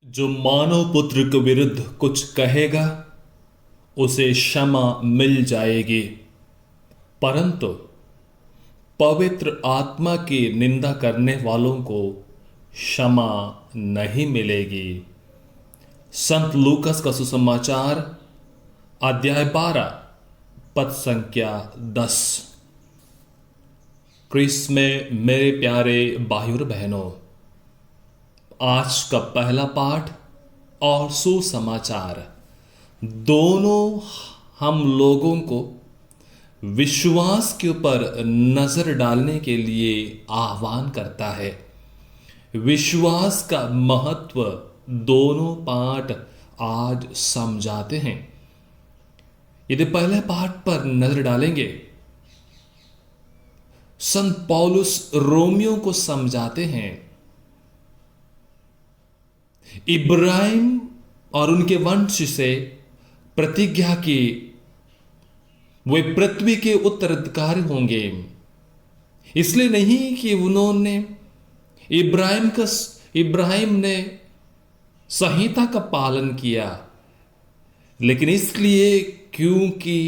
जो मानव पुत्र के विरुद्ध कुछ कहेगा उसे क्षमा मिल जाएगी, परंतु पवित्र आत्मा की निंदा करने वालों को क्षमा नहीं मिलेगी। संत लूकस का सुसमाचार अध्याय 12 पद संख्या 10। क्रिस्त में मेरे प्यारे भाइयों और बहनों, आज का पहला पाठ और सुसमाचार दोनों हम लोगों को विश्वास के ऊपर नजर डालने के लिए आह्वान करता है। विश्वास का महत्व दोनों पाठ आज समझाते हैं। यदि पहले पाठ पर नजर डालेंगे, संत पौलुस रोमियो को समझाते हैं, इब्राहिम और उनके वंश से प्रतिज्ञा की वे पृथ्वी के उत्तराधिकारी होंगे। इसलिए नहीं कि उन्होंने इब्राहिम ने संहिता का पालन किया, लेकिन इसलिए क्योंकि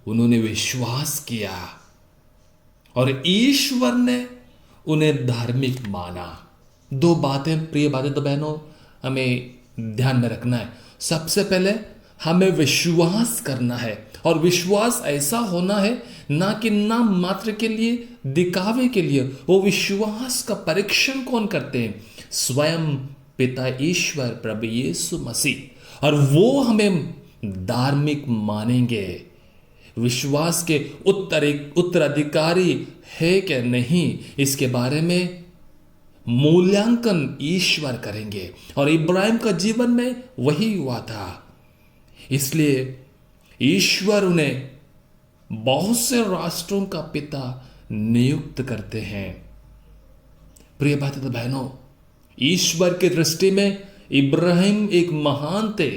उन्होंने विश्वास किया और ईश्वर ने उन्हें धार्मिक माना। दो बातें प्रिय भाइयों तो बहनों हमें ध्यान में रखना है। सबसे पहले हमें विश्वास करना है, और विश्वास ऐसा होना है ना कि नाम मात्र के लिए, दिखावे के लिए। वो विश्वास का परीक्षण कौन करते हैं? स्वयं पिता ईश्वर प्रभु यीशु मसीह, और वो हमें धार्मिक मानेंगे। विश्वास के उत्तराधिकारी है कि नहीं, इसके बारे में मूल्यांकन ईश्वर करेंगे, और इब्राहिम का जीवन में वही हुआ था। इसलिए ईश्वर उन्हें बहुत से राष्ट्रों का पिता नियुक्त करते हैं। प्रिय भाइयों तो बहनों, ईश्वर की दृष्टि में इब्राहिम एक महान थे,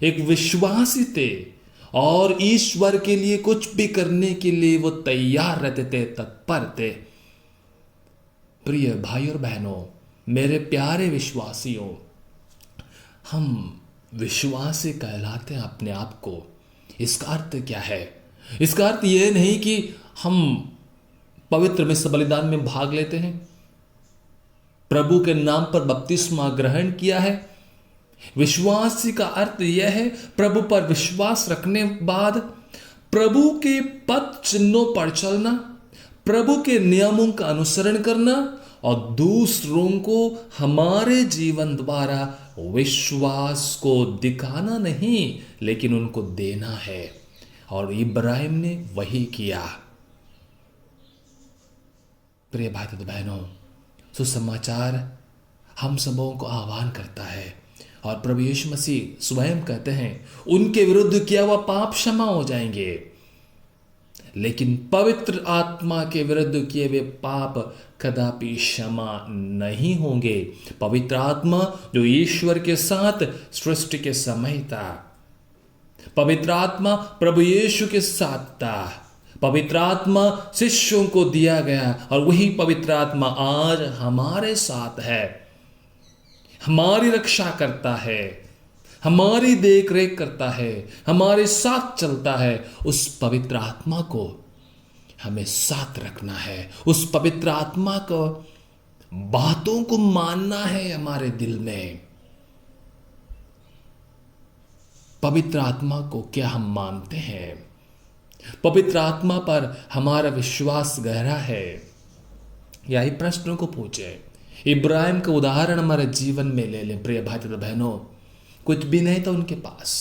एक विश्वासी थे, और ईश्वर के लिए कुछ भी करने के लिए वो तैयार रहते थे, तत्पर थे। प्रिय भाई और बहनों, मेरे प्यारे विश्वासियों, हम विश्वासी कहलाते हैं अपने आप को। इसका अर्थ क्या है? इसका अर्थ यह नहीं कि हम पवित्र मिस्र बलिदान में भाग लेते हैं, प्रभु के नाम पर बपतिस्मा ग्रहण किया है। विश्वासी का अर्थ यह है प्रभु पर विश्वास रखने बाद प्रभु के पद चिन्हों पर चलना, प्रभु के नियमों का अनुसरण करना, और दूसरों को हमारे जीवन द्वारा विश्वास को दिखाना नहीं, लेकिन उनको देना है। और इब्राहिम ने वही किया। प्रिय भाई बहनों, सुसमाचार हम सबों को आह्वान करता है, और प्रभु यीशु मसीह स्वयं कहते हैं उनके विरुद्ध किया हुआ पाप क्षमा हो जाएंगे, लेकिन पवित्र आत्मा के विरुद्ध किए हुए पाप कदापि क्षमा नहीं होंगे। पवित्र आत्मा जो ईश्वर के साथ सृष्टि के समय था, पवित्र आत्मा प्रभु यीशु के साथ था, पवित्र आत्मा शिष्यों को दिया गया, और वही पवित्र आत्मा आज हमारे साथ है, हमारी रक्षा करता है, हमारी देख रेख करता है, हमारे साथ चलता है। उस पवित्र आत्मा को हमें साथ रखना है, उस पवित्र आत्मा को बातों को मानना है हमारे दिल में। पवित्र आत्मा को क्या हम मानते हैं? पवित्र आत्मा पर हमारा विश्वास गहरा है? यही प्रश्नों को पूछे। इब्राहिम का उदाहरण हमारे जीवन में ले लें। प्रिय भाई बहनों, कुछ भी नहीं था उनके पास,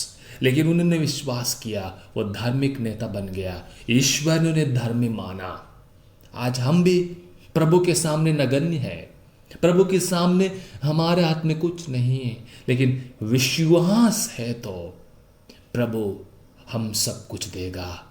लेकिन उन्होंने विश्वास किया, वो धार्मिक नेता बन गया, ईश्वर ने उन्हें धर्मी माना। आज हम भी प्रभु के सामने नगण्य है, प्रभु के सामने हमारे हाथ में कुछ नहीं है, लेकिन विश्वास है तो प्रभु हम सब कुछ देगा।